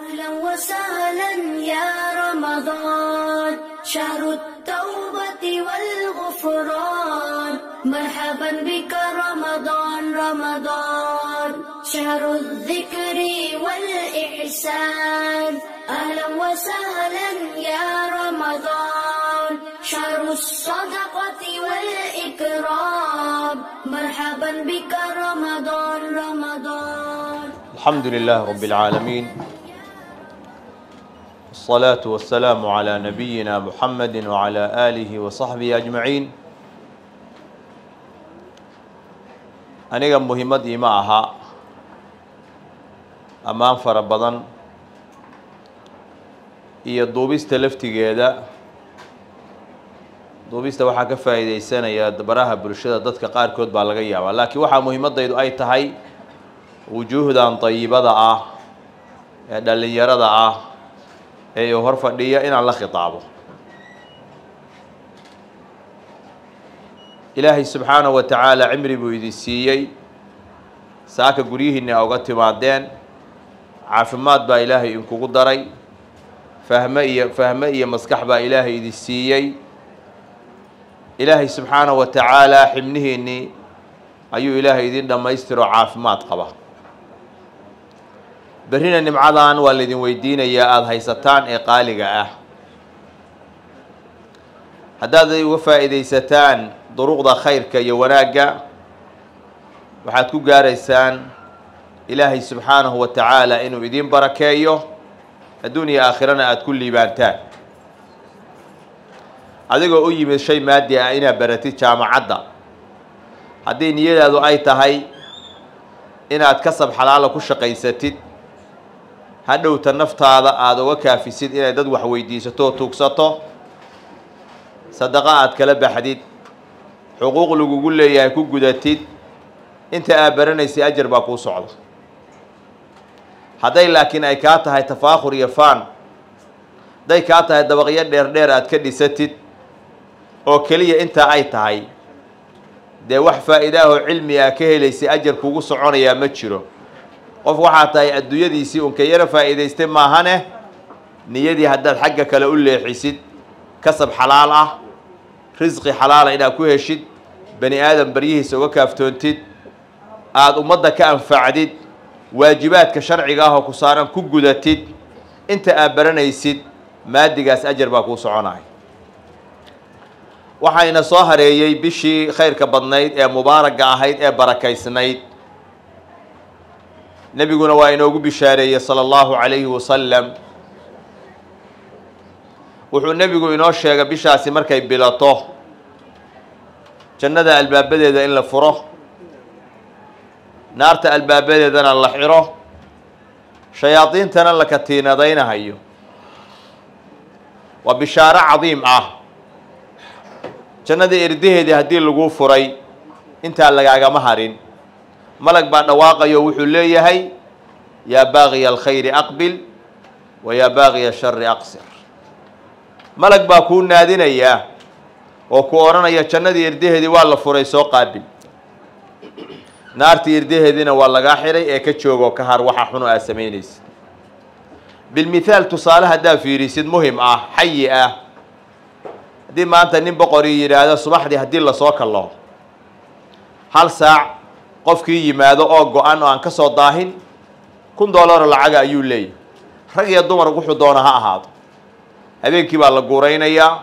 أهلا وسهلا يا رمضان شهر التوبة والغفران مرحبا بك رمضان رمضان شهر الذكر والإحسان أهلا وسهلا يا رمضان شهر الصدقة والإكرام مرحبا بك رمضان رمضان. الحمد لله رب العالمين والصلاة والسلام على نبينا محمد وعلى آله وصحبه أجمعين. aniga muhiimadii ma aha ammaan fara badan iyo duubista laftigeeda. duubista waxaa ka faa'iideysanaya baraha bulshada dadka qaarkood baa laga yaabaa, laakiin waxaa muhiimadaydu ay tahay wujuuhdan طayibada ah ee dhalinyarada ah ee hor fadhiya inaan la khitaabo. ilaahay subxaanahu wa tacaala cimri buu idin siiyey, saaka guryihiinna uga timaadeen, caafimaad baa ilaahay inkugu daray, fahme iyo maskax baa ilaahay idin siiyey. ilaahay subxaanahu wa tacaala xibnihiinnii ayuu ilaahay idin dhammaystiro caafimaad qaba. berrina nimcadan waa laydin weydiinayaa aada haysataan ee qaaliga ah. haddaad uga faa'iidaysataan duruqda khayrka iyo wanaagga waxaad ku gaaraysaan ilaahay subxaanahu wa tacaala inuu idin barakeeyo, adduun iyo aakhirana aada ku liibaantaan. adigoo u yimid shay maadi ah inaad baratid jaamacadda, haddii niyadaadu ay tahay inaad kasab xalaala ku shaqaysatid, hadhowta naftaada aada uga kaafisid inay dad wax weydiisato oo tuugsato, sadaqa aad kala baxdid, xuquuq lagugu leeyahay ku gudatid, inta aad baranaysay ajar baa kuu socda. hadday laakiin ay kaa tahay tafaakhur iyo faan, hadday kaa tahay dabaqyo dheerdheer aad ka dhisatid oo keliya intaa ay tahay, dee wax faa'iidaahoo cilmi ah ka helaysay ajar kugu soconayaa ma jiro. qof waxaa tahay adduunyadiisii unka yara faa'iidaystay maahane, niyadii haddaad xagga kale u leexisid, kasab xalaal ah, risqi xalaala inaad ku heshid, bani aadam baryihiisa uga kaaftoontid, aada ummadda ka anfacdid, waajibaadka sharciga ah oo ku saaran ku gudatid, inta aad baranaysid maadigaas ajar baa kuu soconaya. waxayna soo hareeyey bishii khayrka badnayd ee mubaaragga ahayd ee barakaysnayd. nebiguna waa inoogu bishaareeyey sala allahu calayhi wasalam. wuxuu nebigu inoo sheegay bishaasi markay bilato jannada albaabadeeda in la furo, naarta albaabadeedana la xiro, shayaadiintana la katiinadaynahayo. waa bishaaro cadiim ah. jannada irdaheedii haddii laguu furay intaa lagaagama harin. malag baa dhawaaqayo wuxuu leeyahay yaa baaqiya alkhayri aqbil wa yaa baaqiya ashari aqsir. malag baa kuu naadinayaa oo ku odhanaya jannadii irdaheedii waa la furay, soo qaabil. naartii irdaheediina waa lagaa xiray, ee ka joogoo ka har waxa xun oo aad samaynaysid. bilmithaal tusaale haddaad fiirisid muhim ah, xayi ah. haddii maanta nin boqorii yidhaahdo subaxdii haddii lasoo kallaho 1 saac qofkii yimaado oo go-an oo aan ka soo daahin $1 lacaga ayuu leeyahay. rag iyo dumar wuxuu doona ha ahaado. habeenkii baa la guuraynayaa,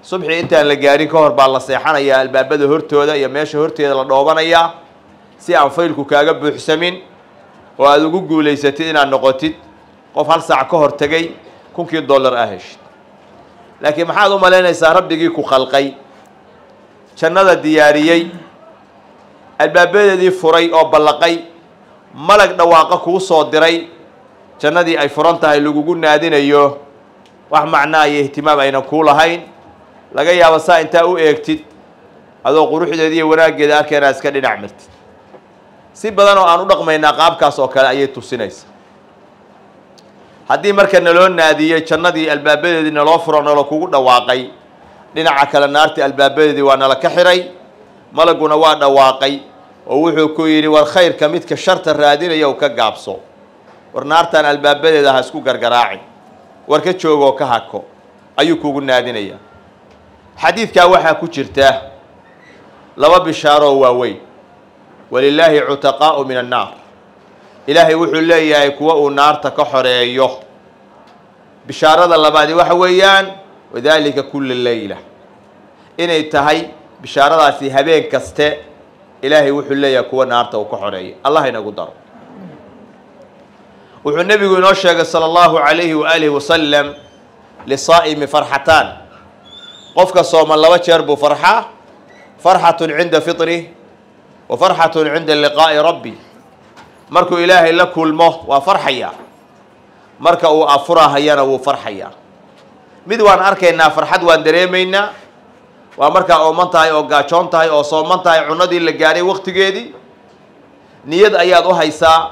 subxii intaan la gaarin ka hor baa la seexanayaa, albaabada hortooda iyo meesha horteeda la dhoobanayaa si aan faylku kaaga buuxsamin oo aada ugu guulaysatid inaad noqotid qof 1 saac ka hor tegay $1,000 ah heshid. laakiin maxaad u malaynaysaa rabbigii ku khalqay, jannada diyaariyey, albaabadeedii furay oo ballaqay, malag dhawaaqa kuu soo diray, jannadii ay furan tahay lagugu naadinayo, wax macnaa iyo ihtimaam aynan kuu lahayn. laga yaabo saa intaa u eegtid adoo quruxdeeda iyo wanaaggeeda arkeenaa iska dhinac martid. si badan oo aan u dhaqmaynaa qaabkaas oo kale ayay tusinaysa. haddii marka naloo naadiyey jannadii albaabadeedii naloo furo nalo kugu dhawaaqay, dhinaca kale naartii albaabadeedii waa nala ka xiray, malaguna waa dhawaaqay oo wuxuu ku yidhi war khayrka midka sharta raadinaya u ka gaabso. ورنارتان البابده ده هسكو غرغراعي warka joogo ka hako ayuu kugu naadinaya xadiidka waxa ku jirta laba bishaaro waaweyn walillahi utaqaa min an-nar ilaahi wuxuu leeyahay kuwa uu naarta ka xoreeyo bishaarada labaad waxa weeyaan wadaalika kullu layla inay tahay bishaaradaasi habeen kaste ilaahi wuxuu leeyahay kuwa naarta uu ka xoreeyo allah inagu daro wuxuu nabigu inoo sheegay sallallahu alayhi wa alihi wa sallam lisaa'imi farxatan qofka sooma laba jeer buu farxa farxatun 'inda fitri wa farxatun 'inda liqaa'i rabbi markuu ilaahay la kulmo waa farxaya marka uu afurahayana wuu farxaya mid waan arkaynaa farxad waan dareemaynaa waa marka oo mantahay oo gaajoon tahay oo sooman tahay cunadii la gaaray waqtigeedii niyad ayaad u haysaa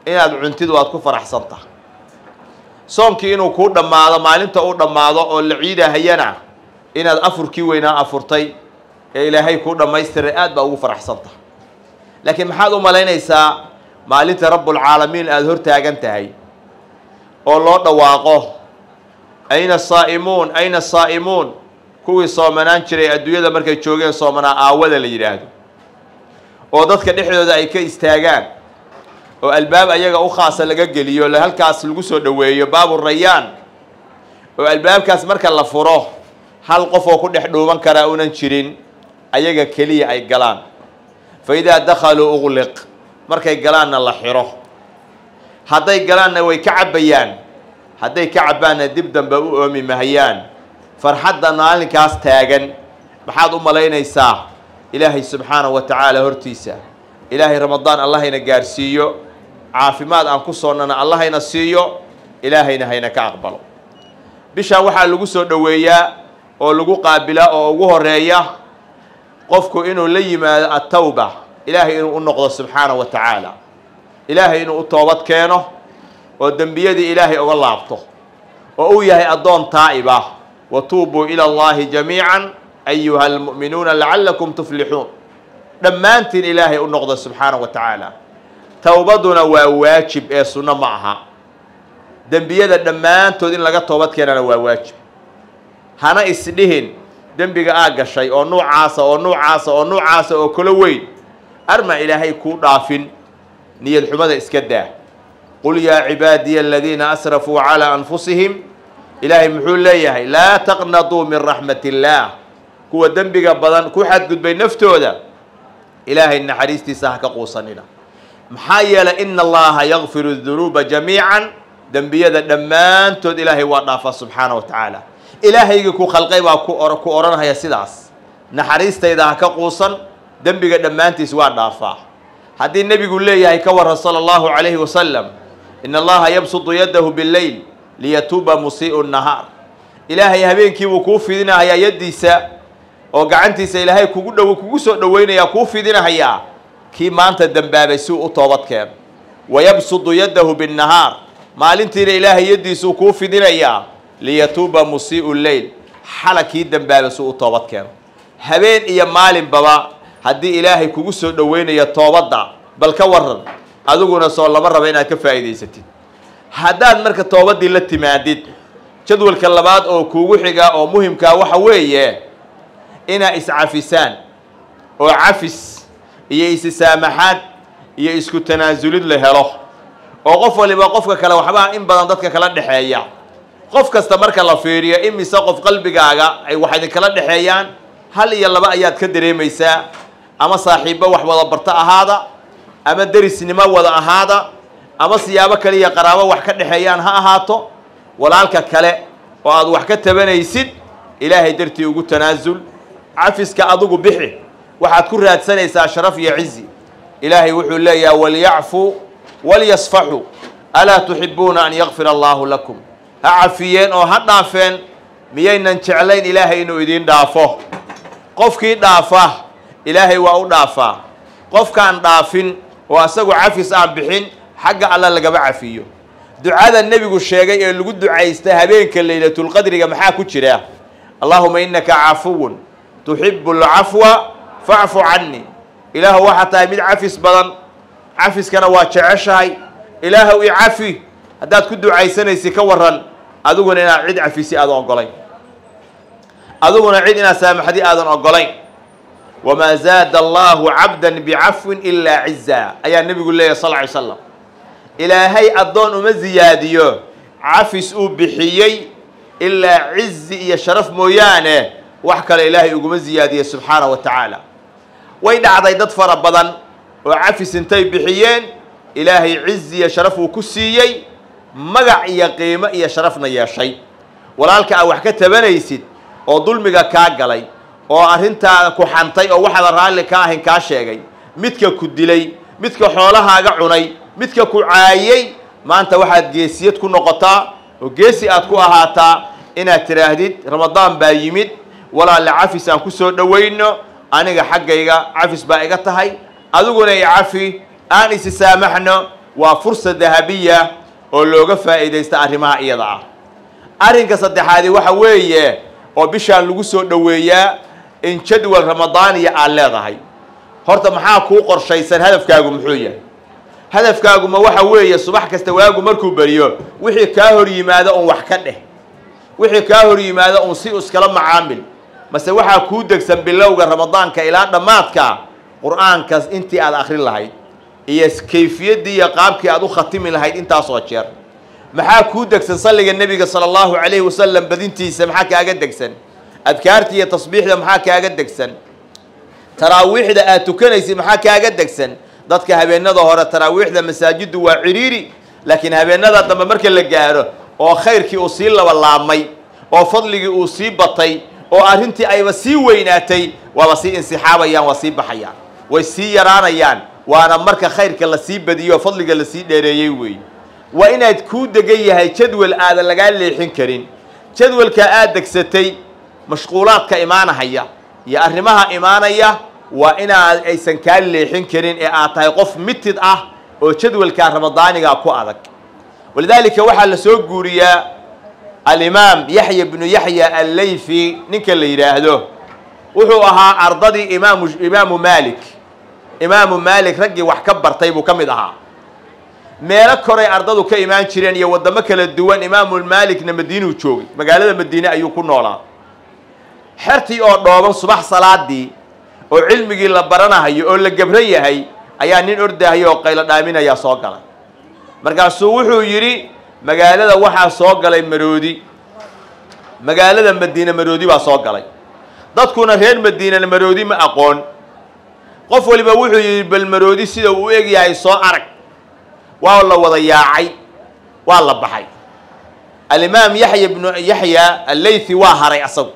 inaad cuntidu waad ku faraxsantahay soomkii inuu ku dhamaado maalinta uu dhamaado oo la ciidahayana inaad afurkii weynaa afurtay ee ilaahay ku dhameystiray aad baa ugu faraxsantahay laakiin maxaad u maleynaysaa maalinta rabbul caalamiin aad hor taagan tahay oo loo dhawaaqo ayna saa'imuun kuwii soomanaan jiray adduunyada markay joogeen soomanaa aawada la yiraahdo oo dadka dhexdooda ay ka istaagaan oo albaab ayaga u khaas laga geliyo la halkaas lagu soo dhaweeyo baabur rayaan oo albaabkaas marka la furo hal qof oo ku dhex dhuuman kara unan jirin ayaga kaliya ay galaan fayda dakhalu ughliq markay galaanna la xiro haday galaanna way ka cabayaan haday ka cabaana dib dambe u oomi mahayaan farxadda maalinkaas taagan maxaad u maleynaysaa ilaahay subhanahu wa ta'ala hortiisa ilaahay ramadaan allah ina gaarsiiyo caafimaad aan ku soonana allah ina siiyo ilaahayna hayna ka aqbalo bisha waxa lagu soo dhaweeyaa oo lagu qaabila oo ugu horeeya qofku inuu la yimaado at-tawba ilaahay inuu u noqdo subhanahu wa ta'ala ilaahay inuu u toobad keeno oo dambiyadii ilaahay uga laabto oo uu yahay adoon taa'iba wa tuubu ila allahi jamii'an ayyuha almu'minuuna la'allakum tuflihun dhammaantiin ilaahay u noqdo subhanahu wa ta'ala tawbaduna waa waajib ee sunna ma aha dambiyada dhammaantood in laga toobad keenana waa waajib hana isdhihin dambiga aa gashay oo nuucaasa oo kala weyn arma ilaahay ku dhaafin niyad xumada iska daa qul ya cibaadiya alladhina asrafu ala anfusihim ilaahay muxuu leeyahay laa taqnatu min rahmatillah kuwa dambiga badan ku xadgudbay naftooda ilaahay naxariistiisa ha ka quusanina maxaa yeelay inna allaha yaghfiru dhunuba jamii'an dambiyada dhammaantood ilaahay waa dhaafa subhanahu wa ta'ala ilaahayga ku khalqay baa ku oranaya sidaas naxariistayda ha ka quusan dambiga dhammaantiis waa dhaafa haddii nabigu leeyahay ka waran sallallahu alayhi wa sallam inna allaha yabsutu yadahu bil-layl liyatuba musii'u an-nahar ilaahay habeenkii wuu ku fidinayaa yadiisa oo gacantiisa ilaahay kugu soo dhaweynaya ku fidinayaa kii maanta dambaabay si uu toobad keen wayabsutu yadahu bin-nahar maalintiina ilaahay yadiisu ku fidinayaa liyatuba musii'u al-layl halakii dambaabay si uu toobad keen habeen iyo maalin baba haddii ilaahay kugu soo dhaweynaya toobada bal ka waran adiguna soo lama raba inaad ka faa'iideysatid haddaad marka toobadii la timaadid jadwalka labaad oo kuugu xiga oo muhiimka waxa weeye ina iscafisaan oo cafis iyo isaamaxaad iyo isku tanaasulid la helo oo qof waliba qofka kale waxba in badan dadka kala dhaxeeya qof kasta marka la fiiriyo imisa qof qalbigaaga ay waxay kala dhaxeeyaan hal iyo laba ayaad ka dareemaysaa ama saaxiibo wax wada barta ahaada ama derisnimo wada ahaada ama siyaabo kale iyo qaraabo wax ka dhaxeeyaan ha ahaato walaalka kale oo aad wax ka tabanaysid ilaahay dartii ugu tanaasul cafiska adigu bixi waxaad ku raadsanaysaa sharaf iyo cizi ilaahay wuxuu leeyahay walyafu walyasfahu ala tuhibbuna an yaghfira Allahu lakum afiyeen oo ha dhaafeen miyaynan jeclayn ilaahay inuu idin dhaafo qofkii dhaafa ilaahay waa u dhaafaa qofkaan dhaafin oo asagu cafis aan bixin xagga alla lagaba cafiyo ducada nabigu sheegay ee lagu ducaystay habeenka laylatul qadriga maxaa ku jira allahumma innaka afuwun tuhibbul afwa fa'fu anni ilaahu waxa tahay mid cafis badan cafiskana waa jeceshahay ilaahow i cafi haddaad ku ducaysanaysi ka waran adiguna inaad cid cafisi aadan ogolayn adiguna cid inaad saamaxdi aadan ogolayn wamaa zaada allahu cabdan bicafwin ilaa cizaa ayaa nebigu leeyahy sal ly slam ilaahay addoon uma ziyaadiyo cafis uu bixiyey ilaa cizi iyo sharaf mooyaane wax kale ilaahay uguma ziyaadiye subxaanahu wa tacaala way dhacday dad fara badan oo cafis intay bixiyeen ilaahay cizi iyo sharaf uu ku siiyey magac iyo qiimo iyo sharafna yeeshay walaalka aad wax ka tabanaysid oo dulmiga kaa galay oo arrintaada ku xantay oo waxaada raalli ka ahayn kaa sheegay midka ku dilay midka xoolahaaga cunay midka ku caayay maanta waxaad geesiyad ku noqotaa oo geesi aad ku ahaataa inaad tiraahdid ramadaan baa yimid walaale cafis aan ku soo dhowayno aniga xaggayga cafis baa iga tahay adiguna i cafi aan isi saamaxno waa fursa dahabiya oo looga faa'iidaysta arrimaha iyada ah arrinka saddexaadi waxa weeye oo bishaan lagu soo dhoweeyaa in jadwal ramadaaniya aad leedahay horta maxaa kuu qorshaysan hadafkaagu muxuu yahay hadafkaagu ma waxa weeye subax kasta waagu markuu beriyo wixii kaa hor yimaado un wax ka dheh wixii kaa hor yimaado un si iskala macaamil mase waxaa kuu degsan bilowga ramadaanka ilaa dhammaadka qur-aankaas intii aad akhrin lahayd iyo kayfiyaddii iyo qaabkii aad u khatimi lahayd intaasoo jeer maxaa kuu degsan salliga nebiga sala allahu calayhi wasalam badintiisa maxaa kaaga degsan adkaarta iyo tasbiixda maxaa kaaga degsan taraawiixda aad tukanaysid maxaa kaaga degsan dadka habeenada hore taraawiixda masaajiddu waa ciriiri laakiin habeenada dambe marka la gaaro oo khayrkii uu sii labalaabmay oo fadligii uu sii batay oo arrintii ayba sii weynaatay waaba sii insixaabayaan waa sii baxayaan way sii yaraanayaan waana marka khayrka la sii badiyo fadliga la sii dheereeyey weeye waa inaad kuu degan yahay jadwal aadan lagaa leexin karin jadwalka aad degsatay mashquulaadka imaanahaya iyo arrimaha imaanaya waa inaad aysan kaa leexin karin ee aad tahay qof mitid ah oo jadwalka ramadaaniga ku adag walidaalika waxaa la soo guuriyaa alimaam yaxya bnu yaxya allaythi ninka la yidhaahdo wuxuu ahaa ardadii imaamu maalik raggii wax ka bartay buu ka mid ahaa meelo koray ardadu ka imaan jireen iyo waddamo kala duwan imaamu maalikna madiinuu joogay magaalada madiine ayuu ku noolaa xertii oo dhooban subax salaadii oo cilmigii la baranahayo oo la gabran yahay ayaa nin ordahaya oo qaylo dhaaminayaa soo galay markaasuu wuxuu yidhi magaalada waxaa soo galay maroodi magaalada madiine maroodi baa soo galay dadkuna reer madiinana maroodi ma aqoon qof waliba wuxuu yidhi bal maroodi sida uu eg yahay soo arag waa la wada yaacay waa la baxay alimaam yaxya bnu yaxya allaythi waa haray asagu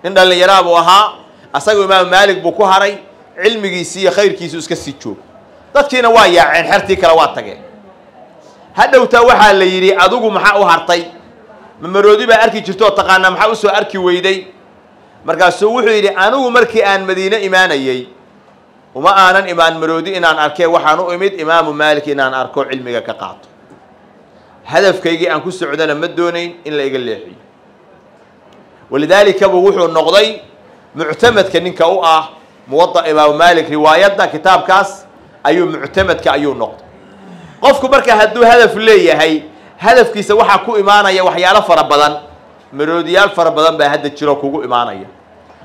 nin dhallinyaraa buu ahaa asagu imaam maalik buu ku haray cilmigiisii iyo khayrkiisu iska sii joog dadkiina waa yaaceen xertii kale waa tageen hadhowtaa waxaa la yidhi adigu maxaa u hartay ma maroodi baa arki jirto oo taqaanaa maxaa usoo arki weyday markaasuu wuxuu yidhi anigu markii aan madiine imaanayey uma aanan imaan maroodi inaan arkee waxaan u imid imaamu maalik inaan arko cilmiga ka qaato hadafkaygii aan ku socdana ma doonayn in la iga leexiyo walidaalika buu wuxuu noqday muctamadka ninka u ah muwada imaamu maalik riwaayadda kitaabkaas ayuu muctamadka ayuu noqday qofku marka hadduu hadaf leeyahay hadafkiisa waxaa ku imaanaya waxyaalo fara badan maroodiyaal fara badan baa hadda jiro kugu imaanaya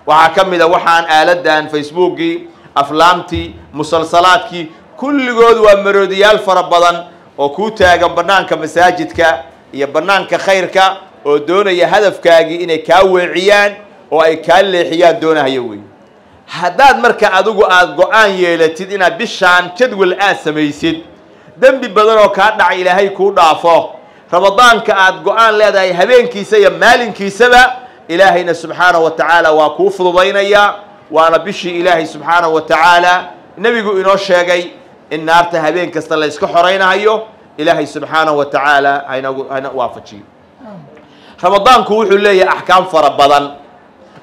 waxaa ka mid a waxaan aaladan facebookii aflaamtii musalsalaadkii kulligood waa maroodiyaal fara badan oo kuu taagan bannaanka masaajidka iyo bannaanka khayrka oo doonaya hadafkaagii inay kaa weeciyaan oo ay kaa leexiyaan doonahaya wey haddaad marka adigu aad go-aan yeelatid inaad bishaan jadwal aad samaysid dembi badan oo kaa dhacay ilaahay kuu dhaafo ramadaanka aad go-aan leedahay habeenkiisa iyo maalinkiisaba ilaahayna subxaanahu wa tacaala waa kuu fududaynaya waana bishii ilaahay subxaanahu wa tacaala nebigu inoo sheegay in naarta habeen kasta la iska xoraynahayo ilaahay subxaanahu wa tacaala hayna waafajiyo ramadaanku wuxuu leeyahay axkaam fara badan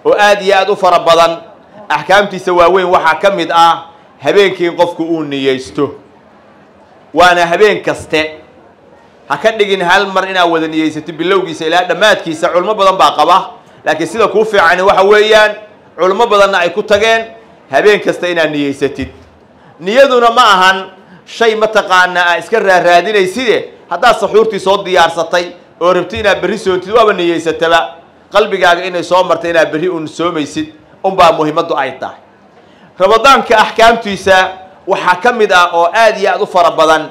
oo aad iyo aad u fara badan axkaamtiisa waaweyn waxaa ka mid ah habeenkii in qofku uu niyeysto waana habeen kaste ha ka dhigin hal mar inaad wada niyeysato bilowgiisa ilaa dhammaadkiisa culmo badan baa qaba laakiin sida kuu fiicani waxa weeyaan culmo badanna ay ku tageen habeen kasta inaad niyeysatid niyaduna ma ahan shay mataqaanaa iska raadinayside haddaad saxuurtii soo diyaarsatay oo rabti inaad berri soontid waaba niyeysataba qalbigaaga inay soo martay inaad berri uun soomaysid unbaa muhiimaddu ay tahay ramadaanka axkaamtiisa waxaa ka mid ah oo aad iyo aad u fara badan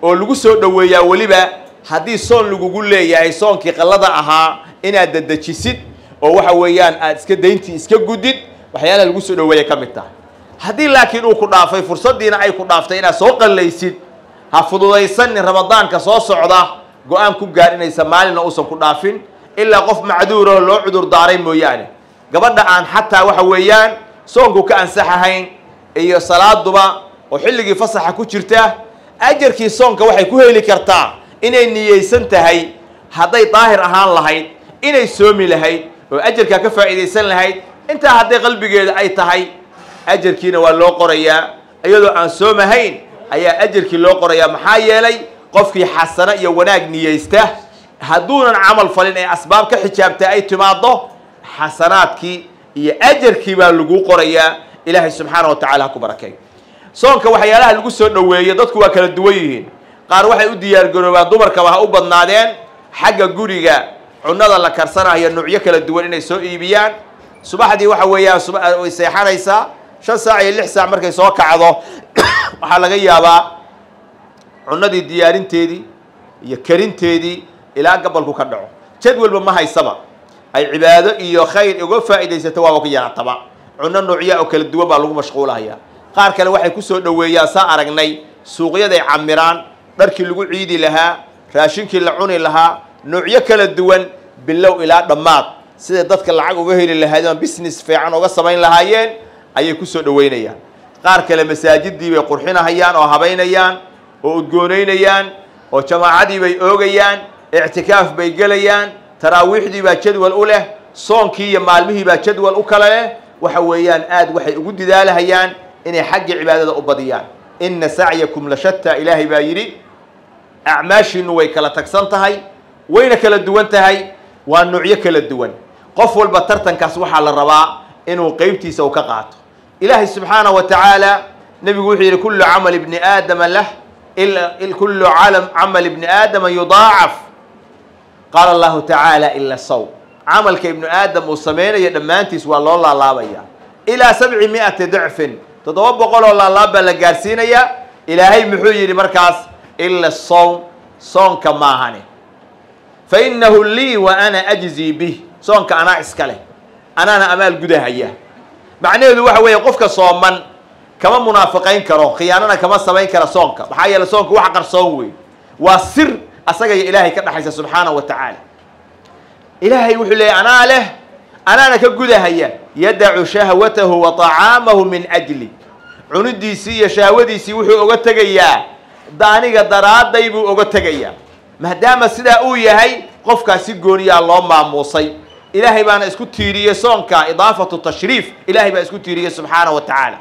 oo lagu soo dhoweeyaa weliba haddii soon lagugu leeyahay soonkii qallada ahaa inaad dedejisid oo waxa weeyaan aad iska dayntii iska gudid waxyaalaha lagu soo dhoweeya ka mid tahay haddii laakiin uu ku dhaafay fursaddiina ay ku dhaaftay inaad soo qallaysid ha fududaysanin ramadaanka soo socda go-aan ku gaar inaysa maalina uusan ku dhaafin ilaa qof macduuroo loo cudur daaray mooyaane gabadha aan xataa waxa weeyaan soonku ka ansaxahayn iyo salaaduba oo xilligii fasaxa ku jirta ajarkii soonka waxay ku heli kartaa inay niyeysan tahay hadday daahir ahaan lahayd inay soomi lahayd oo ajarkaa ka faa'iidaysan lahayd intaa hadday qalbigeeda ay tahay ajarkiina waa loo qorayaa iyadoo aan soomahayn ayaa ajarkii loo qorayaa maxaa yeelay qofkii xasano iyo wanaag niyeysta hadduunan camal falin ee asbaab ka xijaabta ay timaado xasanaadkii iyo ajarkii baa lagu qorayaa ilaahay subxaana wa tacaala ha ku barakeey soonka waxyaalaha lagu soo dhoweeyo dadku waa kala duwan yihiin qaar waxay u diyaargaroobaan dumarkaba ha u badnaadeen xagga guriga cunada la karsanayo nuucyo kala duwan inay soo iibiyaan subaxdii waxa weeyaan way seexanaysaa 5 saac iyo 6 saac markay soo kacdo waxaa laga yaabaa cunadii diyaarinteedii iyo karinteedii ilaa gabalku ka dhaco jadwalba ma haysaba ay cibaado iyo khayr uga faa'iidaysato waa ka yaraataba cunno nuucyo oo kala duwan baa lagu mashquulayaa qaar kale waxay ku soo dhoweeyaan saa aragnay suuqyaday camiraan dharkii lagu ciidi lahaa raashinkii la cuni lahaa nuucyo kala duwan bilow ilaa dhammaad sida dadka lacag uga heli lahaayeen business fiican uga samayn lahaayeen ayay ku soo dhoweynayaan qaar kale masaajidii bay qurxinayaan oo habeynayaan oo udgoonaynayaan oo jamaacadii bay oogayaan i'tikaaf bay galayaan taraawiixdii baa jadwal u leh soonkii iyo maalmihii baa jadwal u kala leh waxa weeyaan aad waxay ugu dadaalahayaan inay xagga cibaadada u badiyaan inna sa'yakum la shatta ilaahi baa yiri acmaashiinu way kala tagsan tahay wayna kala duwan tahay waa nuucyo kala duwan qof walba tartankaas waxaa la rabaa inuu qaybtiisa u ka qaato ilaahay subxaanahu wa tacaala nabigu wuxuu yidhi kullu camal ibni aadama lah kullu camal ibni aadama yudaacaf qaala allahu tacaala ila sawm camalka ibnu aadam uu samaynayo dhammaantiis waa loo laalaabaya ilaa 700 dicfin 700 oo laalaab baa la gaarsiinayaa ilaahay muxuu yidhi markaas ila sawm soonka maahane fa innahu lii wa ana ajzii bih soonka anaa iska leh anaana amaal gudahaya macnaheedu waxa weeye qofka sooman kama munaafiqayn karo khiyaanana kama samayn karo soonka maxaa yeelay soonku wax qarsoon weey waa sir asaga iyo ilaahay ka dhaxaysa subxaanahu wa tacaala ilaahay wuxuu leeyahay anaa leh anaana ka gudahaya yadacu shahwatahu wa طacaamahu min ajli cunidiisii iyo shahwadiisii wuxuu oga tegayaa daaniga daraaday buu oga tegayaa maadaama sidaa uu yahay qofkaasi gooniyaa loo maamuusay ilaahay baana isku tiiriyey soonka idaafatu tashriif ilaahay baa isku tiiriyey subxaanahu wa tacaala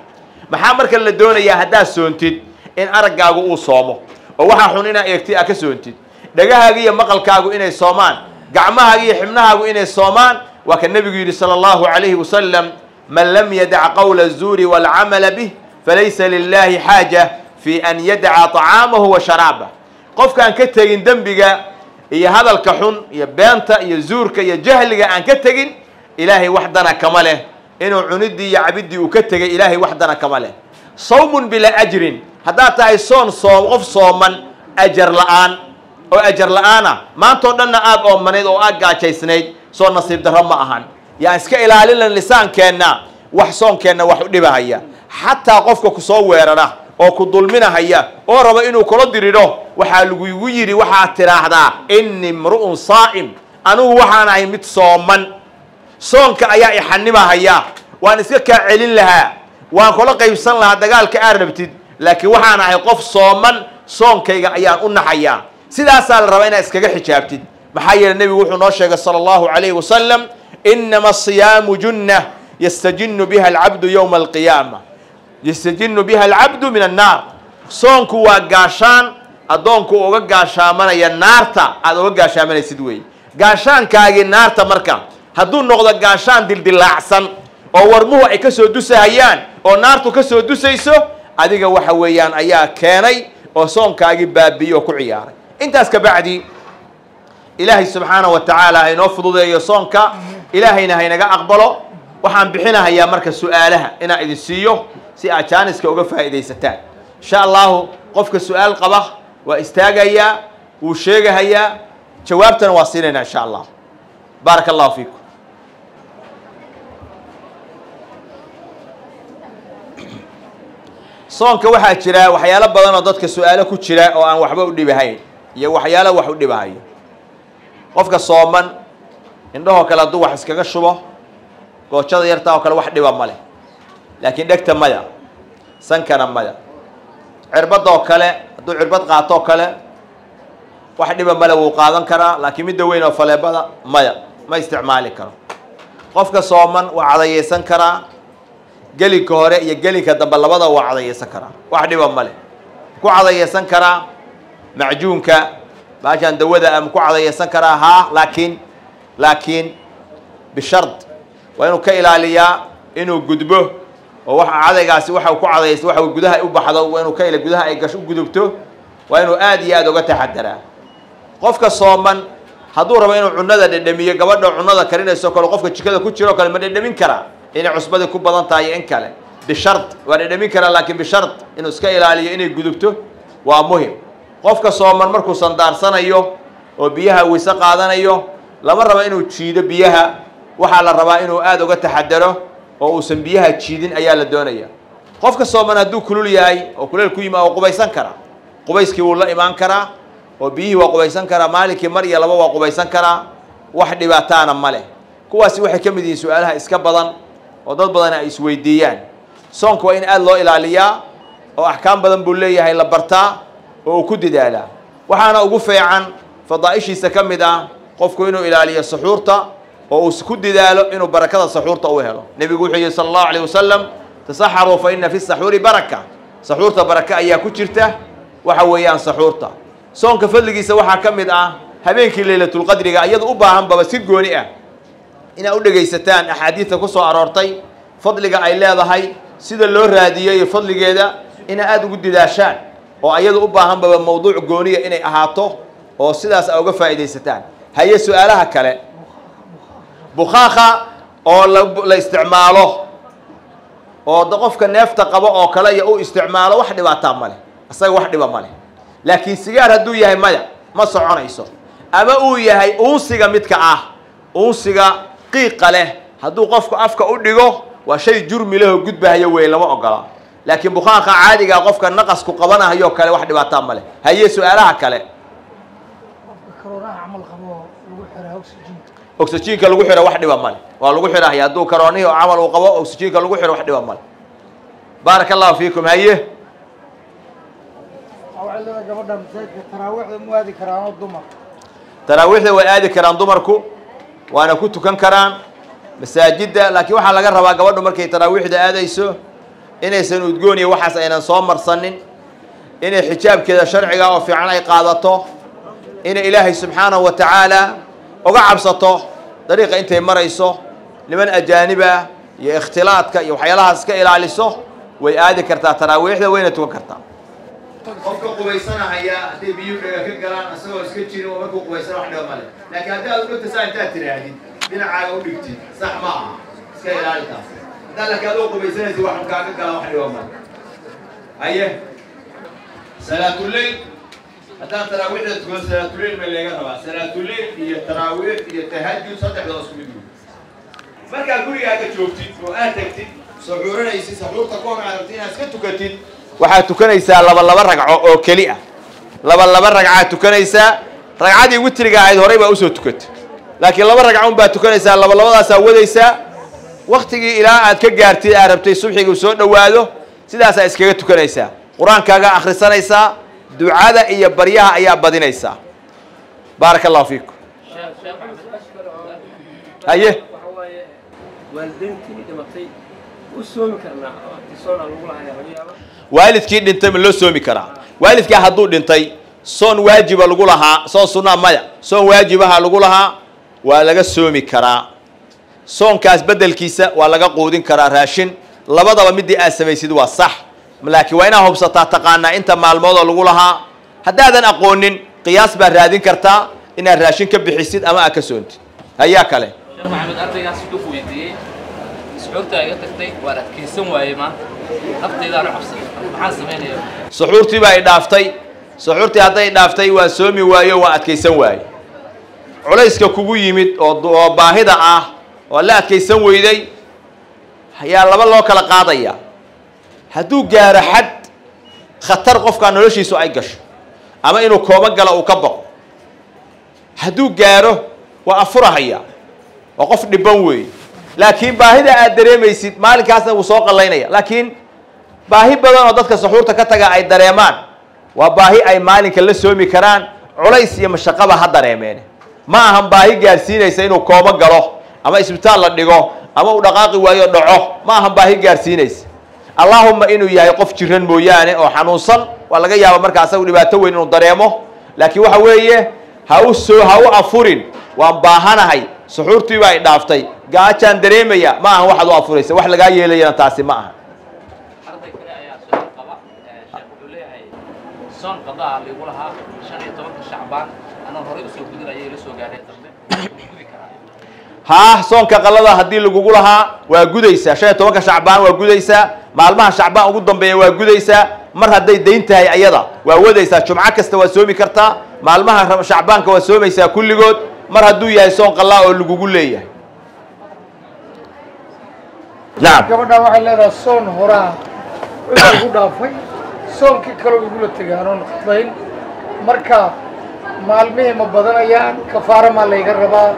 maxaa marka la doonayaa haddaad soontid in araggaagu uu soomo oo waxaa xun inaa eegtid aa ka soontid dhagahaaga iyo maqalkaagu inay soomaan gacmahaaga iyo xibnahaagu inay soomaan waa ka nebigu yidhi sala allahu calayhi wasalam man lam yadac qawla azuuri waalcamala bih falaysa lilahi xaaja fi an yadaca طacaamahu wa sharaabah qofkaan ka tegin dembiga iyo hadalka xun iyo beenta iyo zuurka iyo jahliga aan ka tegin ilaahay wax dana kama leh inuu cunidii iyo cabidii uu ka tegay ilaahay wax dana kama leh sawmun bilaa ajrin haddaad tahay qof sooman ajar la'aan oo ajar la'aana maantoo dhanna aad oomanayd oo aad gaajaysnayd soo nasiib darro ma ahan yaan iska ilaalina lisaankeenna wax soonkeenna wax u dhibahaya xataa qofka ku soo weerara oo ku dulminahaya oo raba inuu kula diridho waxaa lagugu yidhi waxaad tidhaahdaa inni imru'un saa'im anugu waxaan ahay mid sooman soonka ayaa ixanimahaya waan iska kaa celin lahaa waan kula qaybsan lahaa dagaalka aad rabtid laakiin waxaan ahay qof sooman soonkayga ayaan u naxayaa sidaasaa la rabaa inaad iskaga xijaabtid maxaa yeelay nebigu wuxuu noo sheegay sala allahu calayhi wasalam inama asiyaamu junna yastajinu biha alcabdu yowma alqiyaama yastajinu biha alcabdu min annaar soonku waa gaashaan addoonku uga gaashaamanaya naarta aad uga gaashaamanaysid weeye gaashaankaagii naarta marka hadduu noqdo gaashaan dildilaacsan oo warmuhu ay ka soo dusahayaan oo naartu ka soo dusayso adiga waxa weeyaan ayaa keenay oo soonkaagii baabiyo ku ciyaaray intaas ka bacdi ilaahay subxaanahu wa tacaala ha inoo fududeeyo soonka ilaahayna haynaga aqbalo waxaan bixinahayaa marka su-aalaha inaan idin siiyo si aad jaaniska uga faa'iidaysataan insha allahu qofka su-aal qaba waa istaagayaa wuu sheegahayaa jawaabtana waa siinaynaa insha allah baaraka allahu fiikum soonka waxaa jira waxyaalo badan oo dadka su-aalo ku jira oo aan waxba u dhibahayn iyo waxyaalo wax u dhibahayo qofka sooman indhahoo kale hadduu wax iskaga shubo goojada yartaa oo kale wax dhiba ma leh laakiin dhegta maya sankana maya cirbadda oo kale hadduu cirbad qaato oo kale wax dhiba male wuu qaadan karaa laakiin midda weyn oo faleebada maya ma isticmaali karo qofka sooman waa cadayeysan karaa gelinka hore iyo gelinka dambe labada waa cadayeysan karaa wax dhiba male ku cadayeysan karaa macjuunka baashaan dawada ama ku cadayeysan karaa haa laakiin bishard waa inuu ka ilaaliyaa inuu gudbo oo waxa cadaygaasi waxa ku cadayeysan waxa gudaha u baxdo waa inuu ka ilaaliyo gudaha ay gasho gudubto waa inuu aad iyo aad uga taxadaraa qofka sooman hadduu rabo inuu cunada dhadhamiyo gabadha cunada karinayso kale qofka jikada ku jiro kale ma dhadhamin karaa inay cusbada ku badan tahay in kale bishard waa dhadhamin karaa laakiin bishard inuu iska ilaaliyo inay gudubto waa muhim qofka sooman markuu sandaarsanayo oo biyaha weyse qaadanayo lama rabo inuu jiido biyaha waxaa la rabaa inuu aad uga taxadaro oo uusan biyaha jiidin ayaa la doonaya qofka sooman hadduu kulul yahay oo kuleel ku yimi oo qubaysan karaa qubayskii wuu la imaan karaa oo biyihii waa qubaysan karaa maalinkii mar iyo laba waa qubaysan karaa wax dhibaataana ma leh kuwaasi waxay ka mid yihiin su-aalaha iska badan oo dad badan ay isweydiiyaan soonka waa in aad loo ilaaliyaa oo axkaam badan buu leeyahay la bartaa oo uu ku dadaalaa waxaana ugu fiican fadaa'ishiisa ka mid ah qofku inuu ilaaliyo suxuurta oo uu ku dadaalo inuu barakada suxuurta u helo nebigu wuxuu yihi sala allahu alayh wasalam tasaxaruu fa ina fi saxuuri baraka suxuurta baraka ayaa ku jirta waxa weeyaan suxuurta soonka fadligiisa waxaa ka mid ah habeenkii laylatulqadriga iyadu u baahan baba si gooni ah inaad u dhegaysataan axaadiidta ku soo aroortay fadliga ay leedahay sida loo raadiyey iyo fadligeeda ina aada ugu dadaashaan oo iyadu u baahan baba mawduuc gooniya inay ahaato oo sidaas a uga faa'iidaysataan haye su-aalaha kale bukhaakha oo la isticmaalo oo qofka neefta qabo oo kale iyo u isticmaalo wax dhibaataa ma leh isaga wax dhiba ma leh laakiin sigaar hadduu yahay maya ma soconayso ama uu yahay uunsiga midka ah uunsiga qiiqa leh hadduu qofku afka u dhigo waa shay jurmi leh oo gudbahayo wey lama ogola laakiin bukhaakha caadigaa qofka naqasku qabanahayo kale wax dhibaataa ma leh haye su-aalaha kale oxygenka lagu xiro wax dhiba male waa lagu xirahay hadduu karoonihi oo camal uu qabo oxygenka lagu xiro wax dhiba male baaraka allahu fiikum haye taraawiixda way aadi karaan dumarku waana ku tukan karaan masaajidda laakiin waxaa laga rabaa gabadhu markay taraawiixda aadayso inaysan udgoon iyo waxaas aynan soo marsanin inay xijaabkeeda sharciga oo fiican ay qaadato inay ilaahay subxaanahu wa tacaala uga cabsato dariiqa intay marayso niman ajaaniba iyo ikhtilaadka iyo waxyaalahaas iska ilaaliso way aadi kartaa taraawiixda wayna tukan kartaa qofka qubaysanahaya hadday biyuhu dhaga ka galaan isagoo iska jirin oo markuu qubaysana wax dhiba male laakiin haddii aad u dhigta saa intaad tiraahdid dhinacaaga u dhigtid sax ma aha iska ilaali taas haddaa laakiin adoo qubaysanaysa wax kaaga galaan wax dhiba male haye salaatuleyl haddaan taraawiixda tukan salaatuleyl ma laga rabaa salaatuleyl iyo taraawiix iyo tahajud saddexdoo isku mid markaa gurigaaga joogtid oo aad tagtid suxuuranaysid suxuurta ku magacaabtid inaad iska tukatid waxaad tukanaysaa laba ragco oo keli ah laba ragcaad tukanaysaa ragcadii witriga ahayd horey baa usoo tukatay laakiin laba ragco un baad tukanaysaa labadaasaa wadaysaa waktigii ilaa aad ka gaartid aad rabtay subxiga uu soo dhowaado sidaasaa iskaga tukanaysaa qur-aankaaga akhrisanaysaa ducada iyo baryaha ayaa badinaysaa baaraka allahu fiikum haye waalidkii dhintay ma loo soomi karaa waalidkaa hadduu dhintay soon waajiba lagu lahaa soon sunaa maya soon waajibaha lagu lahaa waa laga soomi karaa soonkaas bedelkiisa waa laga quudin karaa raashin labadaba midii aad samaysid waa sax laakiin waa inaa hubsataa taqaanaa inta maalmood oo lagu lahaa. haddaadan aqoonin qiyaas baa raadin kartaa inaad raashin ka bixisid ama aad ka soontid. ayaa kale Sheekh Maxamed ardaygaas ku weydiiyay suxuurta ay tagtay waa adkeysan waayay maanta naftayda aan cabsaday maxaa sameeyay suxuurtii baa dhaaftay suxuurtii hadday dhaaftay waa soomi waayo waa adkeysan waayay culayska kugu yimid oo baahida ah oo la adkeysan weyday ayaa laba loo kala qaadaya hadduu gaaro xad khatar qofka noloshiisu ay gasho ama inuu kooba gala uu ka baqo hadduu gaaro waa afurahaya waa qof dhiban weey laakiin baahida aad dareemaysid maalinkaasna uu soo qalaynaya laakiin baahi badan oo dadka suxuurta ka taga ay dareemaan waa baahi ay maalinka la soomi karaan culays iyo mashaqaba ha dareemeen ma ahan baahi gaarsiinaysa inuu kooba galo ama isbitaal la dhigo ama uu dhaqaaqi waayo dhaco ma ahan baahi gaarsiinaysa allahumma inuu yahay qof jiran mooyaane oo xanuunsan waa laga yaabaa markaas uu dhibaato weyn inuu dareemo laakiin waxa weeye ha u afurin waan baahanahay suxuurtii baa dhaaftay gaajaan dareemaya ma ahan waxaad u afuraysa wax laga yeelayana taasi ma aha arday kale ayaa soo qaba sheekh wuxuu leeyahay soon qadaa lagu lahaa 15 Shacbaan ana hore u soo gudinayay la soo gaaray dambe gudi karaa soonka qalada hadii lagu lahaa waa gudaysaa 15 Shacbaan waa gudaysaa maalmaha Shacbaan ugu dambeeya waa gudaysaa mar haday deyn tahay ayada waa wadaysaa jumco kasta waa soomi kartaa maalmaha Shacbaanka waa soomaysaa kulligood mar haduu yahay soon qalaa oo lagu leeyahay نعم gabadha waxay leedahay soon horaa ugu dhaafay soonkii kale ugu la tagaano qadayn marka maalmihii ma badanayaan kafaara ma la iga rabaa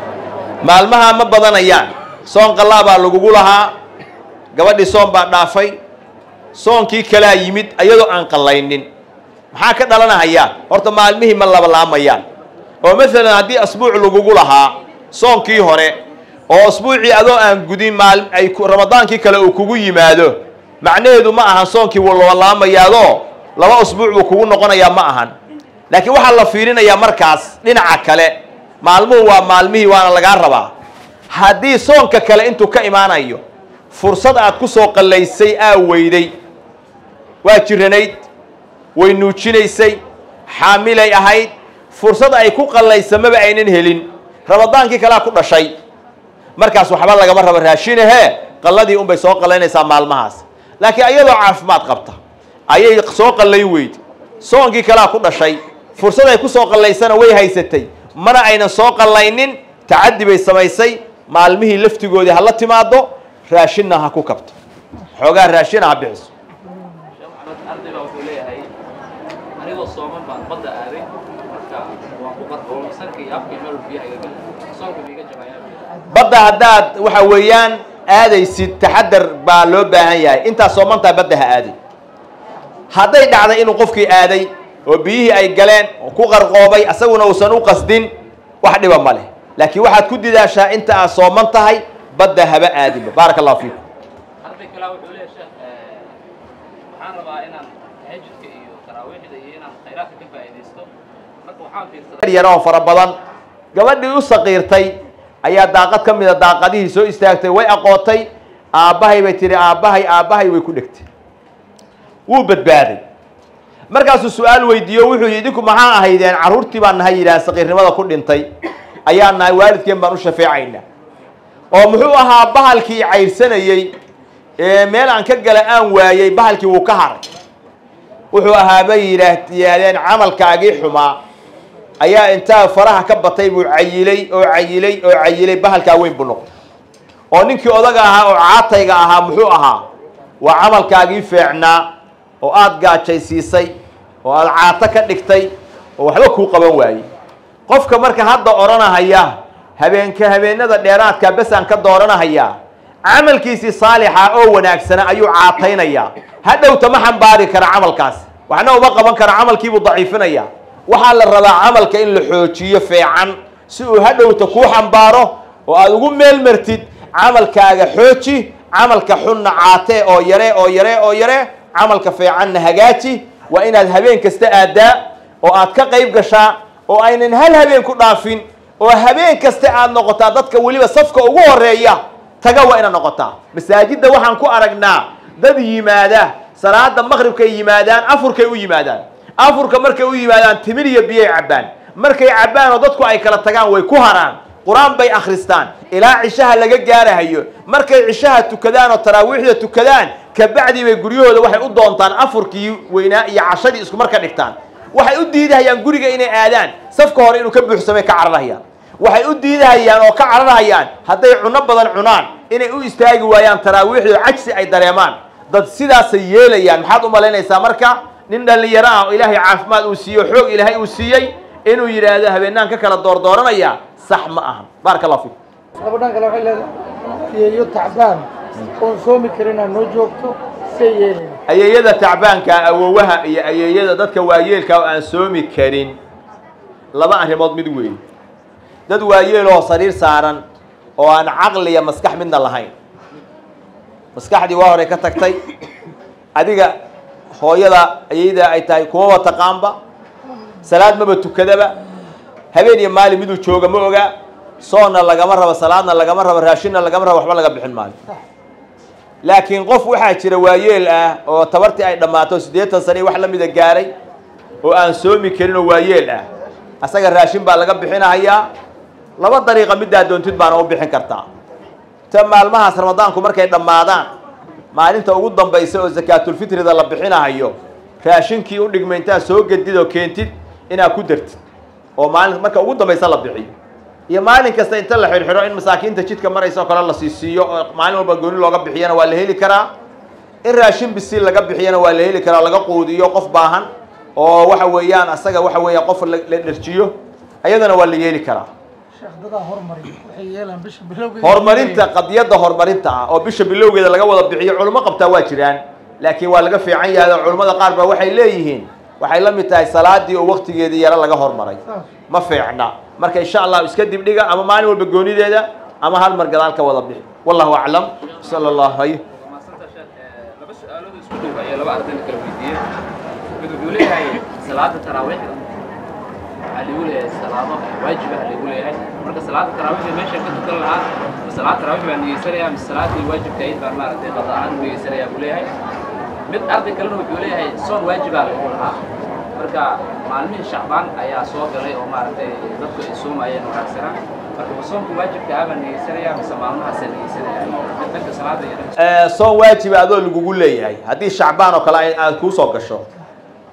maalmaha ma badanayaan soon qalaa baa lagu lahaa gabadhii soon baa dhaafay soonkii kala yimid ayadoo aan qalaynin maxaa ka dhalanaya horta maalmihii ma laba laamayaan oo mesela hadii asbuuc lagu lahaa soonkii hore oo asbuuci adoo aan gudin maal ay ramadaankii kale uu kugu yimaado macnaheedu ma ahan soonkii wala laamayaado laba asbuuc uu kugu noqonaya ma ahan laakiin waxa la fiirinayaa markaas dhinaca kale maalmuhu waa maalmihii waana laga rabaa hadii soonka kale intuu ka imaanayo fursad aad ku soo qalaysay weyday waa jiranayd way nuujinaysay xaamilay ahayd fursad ay ku qalaysamaba aynan helin ramadaankii kale ku dhashay markaas waxba lagama rabo raashinahe qaladii un bay soo qalaynaysaa maalmahaas laakiin ayadoo caafimaad qabta ayay soo qalay weyd soonkii kale ku dhashay fursad ay ku soo qalaysana way haysatay mana aynan soo qalaynin tacaddi bay samaysay maalmihii laftigoodii hala timaado raashinna ha ku kabto xoogaa raashina ha bixiso arday baa wuxuu leeyahay anigoo sooman baan badda aaday marka waan ku qarqoon sankii afkii meel biyaha iga galay soonka iga jabayaa badda haddaad waxa weeyaan aadaysid taxadar baa loo baahan yahay intaa soomantaa badda ha aadi hadday dhacday inuu qofkii aaday oo biyihii ay galeen oo ku qarqoobay asaguna uusan u qasdin wax dhiba ma leh laakiin waxaad ku didaashaa inta aad sooman tahay badda haba aadinba baaraka allahu fiikum arday kale wuxuu leeyahay sheekh waxaan rabaa inaan tahajjudka iyo taraawiixda iyo inaan khayraadka ka faa'iideysto marka waxaan fiirsaday yaroo fara badan gabadhii u saqiirtay ayaa daaqad ka mid ah daaqadihii soo istaagtay way aqootay aabbahay bay tiri aabbahay way ku dhigtay wuu badbaaday markaasuu su'aal weydiiyo wuxuu yidhi idinku maxaa ahaydeen carruurtii baan nahay yidhaah saqiirnimada ku dhintay ayaa nahay waalidkeen baan u shafeecaynaa oo muxuu ahaa bahalkii cayrsanayey meel aan ka gala aan waayey bahalkii wuu ka haray wuxuu ahaa bay yidhaahdeen camalkaagii xumaa ayaa intaa faraha ka batay buu cayilay bahalkaa weyn buu noqday oo ninkii odaga ahaa oo caatayga ahaa muxuu ahaa waa camalkaagii feecnaa oo aad gaajaysiisay oo aad caato ka dhigtay oo waxba kuu qaban waayey qofka marka hadda odhanahaya habeenada dheeraadka bes aan ka dooranahaya camalkiisii saalixa oo wanaagsana ayuu caataynayaa hadhowta ma xambaari kara camalkaas waxna uma qaban kara camalkiibuu daciifinaya waxaa la rabaa camalka in la xoojiyo fiican si uu hadhowta kuu xambaaro oo aad ugu meel martid camalkaaga xooji camalka xunna caatee oo yare camalka fiicanna hagaaji waa inaad habeen kasta aadaa oo aad ka qayb gashaa oo aynan hal habeen ku dhaafin oo habeen kasta aad noqotaa dadka weliba safka ugu horeeya taga waa inaad noqotaa masaajidda waxaan ku aragnaa dad yimaada salaada maqribkay yimaadaan afurkay u yimaadaan afurka markay u yimaadaan timir iyo biyay cabbaan markay cabbaan oo dadku ay kala tagaan way ku haraan quraan bay akhristaan ilaa cishaha laga gaarahayo markay cishaha tukadaan oo taraawiixda tukadaan kabacdi bay guryahooda waxay u doontaan afurkii weynaa iyo cashadii isku marka dhigtaan waxay u diidahayaan guriga inay aadaan safka hore inuu ka buuxsamay ka cararahayaan waxay u diidahayaan oo ka cararahayaan hadday cunno badan cunaan inay u istaagi waayaan taraawiixda cajsi ay dareemaan dad sidaasay yeelayaan maxaad u malaynaysaa marka nin dhallinyaro ah oo ilaahay caafimaad uu siiyo xoog ilaahay uu siiyey inuu yidhaahdo habeenaan ka kala doordooranaya sax ma aha baaraka allah fiik gabadhan kale waxay leedahay iyo tacbaan oon soomi karin aan noo joogto say yeeleen ayeeyada tacbaanka awowaha iyo ayeeyada dadka waayeelka oo aan soomi karin laba arrimood mid weyn dad waayeel oo sariir saaran oo aan caqli iyo maskax midna lahayn maskaxdii waa hore ka tagtay adiga hooyada ayeeyada ay tahay kuma taqaanba salaad maba tukadaba habeen iyo maalin miduu jooga ma oga soonna lagama rabo salaadna lagama rabo raashinna lagama rabo waxba laga bixin maayo laakiin qof waxaa jira waayeel ah oo tabartii ay dhammaato 80 sano wax la mida gaaray oo aan soomi karin oo waayeel ah asaga raashin baa laga bixinayaa laba dariiqa middaa doontid baana u bixin kartaa ta maalmahaas ramadaanku markay dhammaadaan maalinta ugu dambaysa oo zakaatulfitrida la bixinayo raashinkii u dhigmay intaa soo gedid oo keentid inaad ku dartid oo maalin marka ugu dambaysa la bixiyo iyo maalin kasta inta la xirxiro in masaakiinta jidka maraysa oo kale la siisiyo oo maalin walba gooni looga bixiyana waa la heli karaa in raashin bisil laga bixiyana waa la heli karaa laga quudiyo qof baahan oo waxa weeyaan asaga waxa weeyaa qof la dharjiyo ayadana waa la yeeli karaa horumarinta qadiyadda horumarinta ah oo bisha bilowgeeda laga wada bixiyo culimo qabtaa waa jiraan laakiin waa laga fiican yahay oo culimada qaar baa waxay leeyihiin waxay la mid tahay salaadii oo waqtigeedii yara laga hormaray ma fiicna marka insha Allah iska dib dhiga ama maalin walba goonideeda ama hal mar gadaal ka wada bixi wallahu a'lam sallallahu alayhi laba su'aalood isku dhow ayaa laba arday kala weydiiyay mid wuxuu leeyahay salaada taraawiixda ali uu leeyahay salaado waajib ah lagu leeyahay marka salaada taraawiixda meesha ka tukan lahaa salaada taraawiix baa niyeysanaya ama salaadii waajibka ay baa maartay qadaan niyeysanaya buu leeyahay mid arday kalena wuxuu leeyahay soon waajib ah lagu lahaa marka maalmihii shacbaan ayaa soo galay oo maartay dadku ay soomayeen wanaagsanaa marka soonku waajibka ah baa niyeysanaya ama maalmahaas niyeysanaya dadka salaada iyo soon waajib adoo lagu leeyahay hadii shacbaan oo kale aad ku soo gasho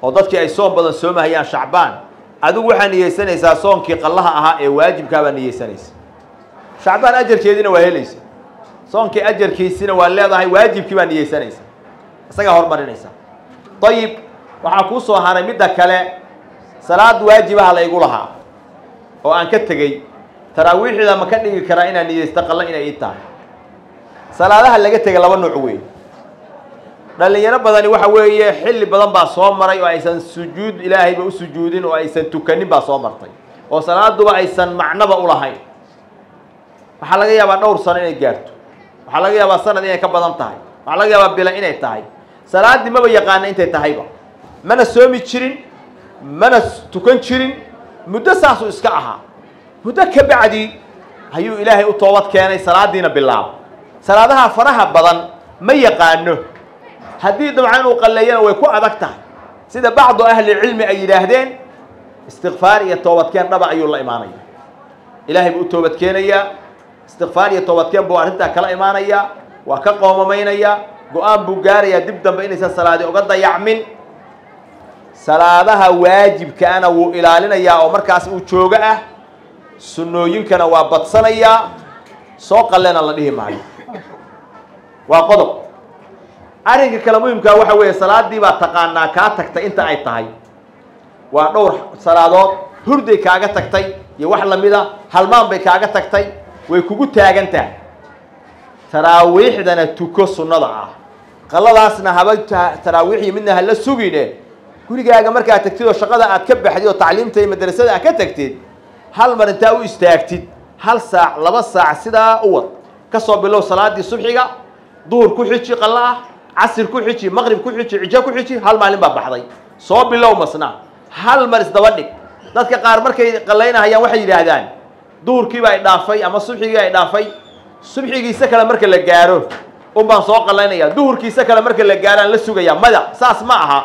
oo dadkii ay soon badan soomahayaan shacbaan adigu waxaa niyeysanaysaa soonkii qallaha ahaa ee waajibka baa niyeysanaysa shacbaan ajarkeedina waa helaysa soonkii ajarkiisina waa leedahay waajibkii baa niyeysanaysa isaga hormarinaysa طيب waxaa ku soo haray midda kale salaad waajibaha la igu lahaa oo aan ka tagay taraawiixda ma ka dhigi karaa inaan niyeysto qalla inay ii tahay salaadaha laga tagay laba nooc weey dhalinyaro badani waxa weeye xilli badan baa soo maray oo aysan sujuud ilaahay ba u sujuudin oo aysan tukanin baa soo martay oo salaaduba aysan macnaba u lahayn waxa laga yaabaa dhowr sano inay gaarto waxa laga yaabaa sanad inay ka badan tahay waxa laga yaabaa bila inay tahay salaadii maba yaqaan intay tahayba mana soomi jirin mana tukan jirin muddo saasuu iska ahaa muddo ka bacdi ayuu ilaahay u toobad keenay salaadiina bilaab salaadaha faraha badan ma yaqaano haddii dabcan uu qalleeyana way ku adag tahay sida bacdu ahli cilmi ay yidhaahdeen istighfaar iyo toobadkeen dhaba ayuu la imaanaya ilaahay buu u toobad keenayaa istighfaar iyo toobadkeen buu arrintaa kala imaanayaa waa ka qoomamaynaya go-aan buu gaarayaa dib dambe inaysan salaadi uga dayacmin salaadaha waajibkaana wuu ilaalinayaa oo markaas uu joogo ah sunnooyinkana waa badsanayaa soo qallena la dhihi maayo waa qodob arrinka kale muhiimkaa waxa weeye salaadii baa taqaanaa kaa tagtay inta ay tahay waa dhowr salaadood hurday kaaga tagtay iyo wax lamida halmaan bay kaaga tagtay way kugu taagan tahay taraawiixdana tuko sunnada ah qalladaasna haba taraawiixii midna hala sugine gurigaaga markaa tagtid oo shaqada aad ka baxdid oo tacliimta iyo madrasada aad ka tagtid hal mar intaa u istaagtid hal saac laba saac sidaa u wad ka soo bilow salaadii subxiga duhur ku xiji qalla ah casir ku xiji maqrib ku xiji cisho ku xiji hal maalin baa baxday soo bilow masna hal mar isdaba dhig dadka qaar markay qallaynahayaan waxay yidhaahdaan duhurkiiba ay dhaafay ama subxigii ay dhaafay subxigiisa kale marka la gaaro unbaan soo qallaynaya duhurkiisa kale marka la gaaraan la sugaya mada saas ma aha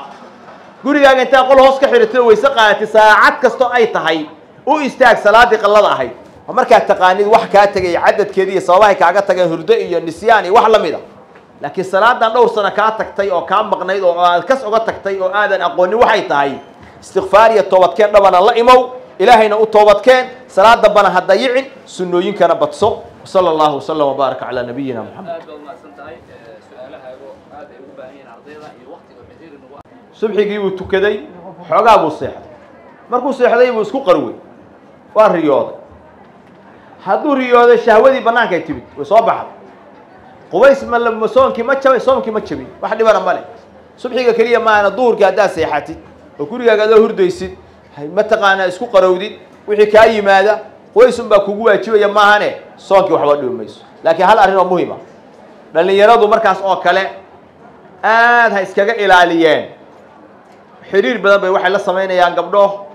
gurigaaga intaa qol hoos ka xidhatay wayse qaadatay saacad kastoo ay tahay u istaag salaadii qallada ahayd markaad taqaanid wax kaa tegay cadadkeedii iyo sababahay kaaga tageen hurdo iyo nisyaan iyo wax la mid ah laakiin salaadan dhowr sano kaa tagtay oo kaa maqnayd oo aad kas uga tagtay oo aadan aqoonin waxay tahay istighfaar iyo toobadkeen dhabana la imow ilaahayna u toobadkeen salaada bana ha dayicin sunnooyinkana badso sala allahu wasalam wabaarak calaa nabiyina maxamed subxigii buu tukaday xoogaa buu seexday markuu seexday buu isku qarwey waa riyooday hadduu riyooday shahwadii bannaankay timid way soo baxday qubays ma soonkii ma jabay soomkii ma jabin wax dhibana male subxiga keliya maahana duhurkii haddaad seexatid oo gurigaaga adoo hurdaysid mataqaanaa isku qarowdid wixii kaa yimaada qubays unbaa kugu waajibaya maahane soonkii waxba dhibi mayso laakiin hal arrin oo muhim ah dhallinyaradu markaas oo kale aad ha iskaga ilaaliyeen xiriir badan bay waxay la samaynayaan gabdho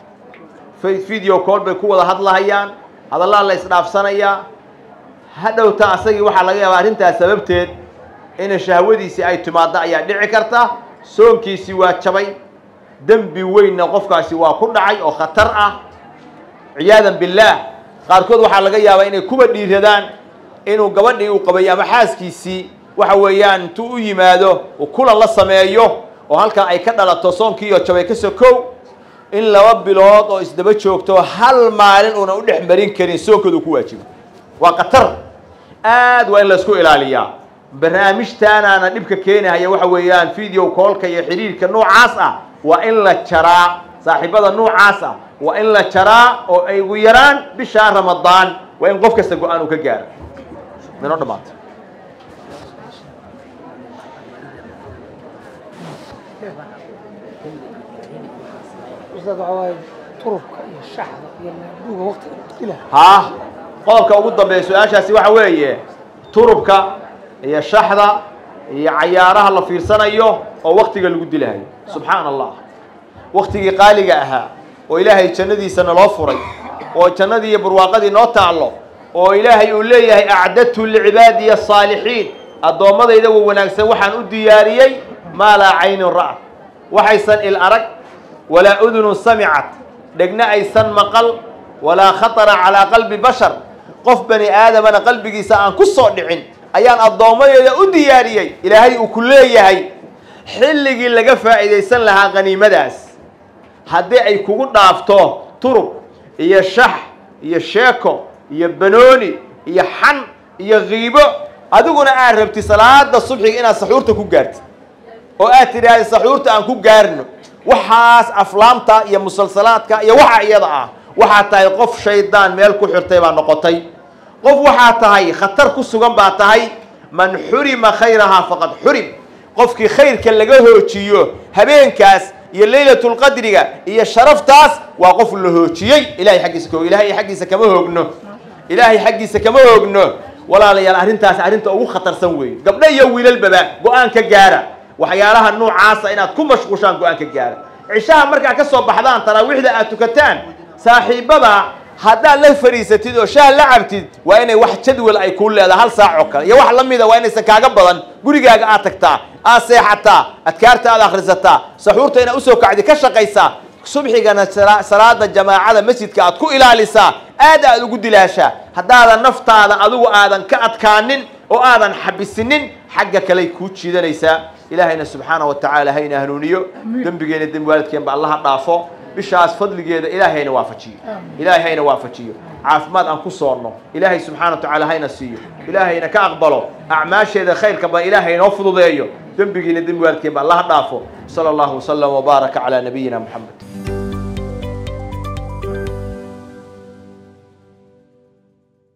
video call bay ku wada hadlahayaan hadallaa la isdhaafsanayaa hadhowta asagii waxaa laga yaabaa arrintaas sababteed in shahwadiisii ay timaaddo ayaa dhici karta soonkiisii waa jabay dembi weynna qofkaasi waa ku dhacay oo khatar ah ciyaadan billaah qaarkood waxaa laga yaabaa inay kuba dhiiradaan inuu gabadhii uu qabay ama xaaskiisii waxa weeyaan intuu u yimaado uu kulan la sameeyo oo halkaa ay ka dhalato soonkiiyo jabay ka sokow in 2 bilood oo isdaba joogto hal maalin una u dhex marin karin soonkooda ku waajibo waa qatar aad waa in la isku ilaaliyaa barnaamijtaanaana dhibka keenaya waxa weeyaan video callka iyo xiriirka noocaas ah waa in la jaraa saaxiibada noocaas ah waa in la jaraa oo ay ugu yaraan bisha ramadaan waa in qof kasta go'aan uu ka gaaro mino dhamaatay ها qodobka ugu dambeeya su'aashaasi waxa weeye turubka iyo shaxda iyo cayaaraha la fiirsanayo oo waqtiga lagu dilayo subxaan allah waqtigii qaaliga ahaa oo ilaahay jannadiisana loo furay oo jannadii iyo barwaaqadii noo taalo oo ilaahay uu leeyahay a'dadtu li'ibadiy as-salihin adoomadayda wanaagsan waxaan u diyaariyay ma la aynin ra'a waxaysan il arag wala udhun sami'at dhegna aysan maqal wala khatara ala qalbi bashar qof bani aadamana qalbigiisa aan ku soo dhicin ayaan adoomadeeda u diyaariyay ilaahay uu ku leeyahay xilligii laga faa'iideysan lahaa qaniimadaas haddii ay kugu dhaafto turub iyo shax iyo sheeko iyo banooni iyo xan iyo qiibo adiguna aad rabti salaada subxiga inaad saxuurta ku gaartid oo aad tiraahdo saxuurta aan ku gaarno waxaas aflaamta iyo musalsalaadka iyo waxa iyada ah waxa tahay qof shaydaan meel ku xirtay baa noqotay qof waxa tahay khatar ku sugan baa tahay man xurima khayraha faqad xurim qofkii khayrka laga hoojiyo habeenkaas iyo laylatul qadriga iyo sharaftaas waa qof la hoojiyay ilaahay xaqiisa kama hoogno ilaahay xaqiisa kama hoogno walaalayaal arrintaas arrinta ugu khatarsan weey gabdho iyo wiilal baba go'aan ka gaara waxyaalaha noocaas inaad ku mashquushaan go'aan ka gaara cishaha markaa ka soo baxdaan taraawiixda aad tukataan saaxiibada haddaad la fariisatid oo shaah la cabtid waa inay wax jadwal ay ku leedahay hal saac oo kale iyo wax la mid ah waa inaysan kaaga badan gurigaaga aad tagtaa aad seexataa adkaarta aad akhrisataa saxuurta inaad usoo kacdi ka shaqaysaa subxigana salaada jamaacada masjidka aad ku ilaalisaa aad ugu dilaashaa haddaadan naftaada adigu aadan ka adkaanin oo aadan xabisinin xagga kale ku jiidanaysaa ilaahayna subxaanahu wa ta'ala hayna hanuuniyo dambigeena dambi waalidkeen ba Allah dhaafo bishaas fadligeeda ilaahayna waafajiyo caafimaad aan ku soorno ilaahay subxaanahu wa ta'ala hayna siiyo ilaahayna ka aqbalo acmaasheeda khayrka ba ilaahayna fududeeyo dambigeena dambi waalidkeen ba Allah dhaafo sallallahu wasallam wa baraka ala nabiyina Muhammad